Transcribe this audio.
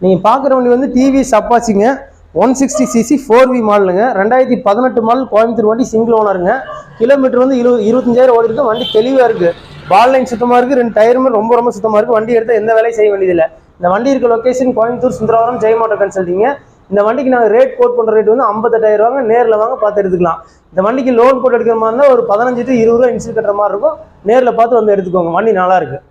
நீங்கள் பார்க்குற வண்டி வந்து டிவிஎஸ் அப்பாச்சிங்க 160cc 4V மாடலுங்க. 2018 மாடல் கோயம்புத்தூர் வண்டி சிங்கிள் ஓனருங்க. கிலோமீட்டர் வந்து 25,000 ஓடி இருக்கு. வண்டி தெளிவாக இருக்குது. பால் லைன் சுத்தமாக இருக்குது. 2 டயருமே ரொம்ப சுத்தமாக இருக்குது. வண்டி எடுத்தால் எந்த வேலையும் செய்ய வேண்டியதில்லை. இந்த வண்டி இருக்க லொக்கேஷன் கோயம்புத்தூர் சுந்தரவரம் ஜெய் மோட்டார் கன்சல்ட்டிங்க. இந்த வண்டிக்கு நாங்கள் ரேட் கோட் பண்ணுற ரேட் வந்து 58,000 ரூபாங்க. நேரில் வாங்க பார்த்து எடுத்துக்கலாம். இந்த வண்டிக்கு லோன் போட்டு எடுக்கிற மாதிரி இருந்தால் ஒரு 15 to 20 ரூபா இன்சூரன்ஸ் கட்டுற மாதிரி இருக்கும். நேரில் பார்த்து வந்து எடுத்துக்கோங்க. வண்டி நல்லா இருக்குது.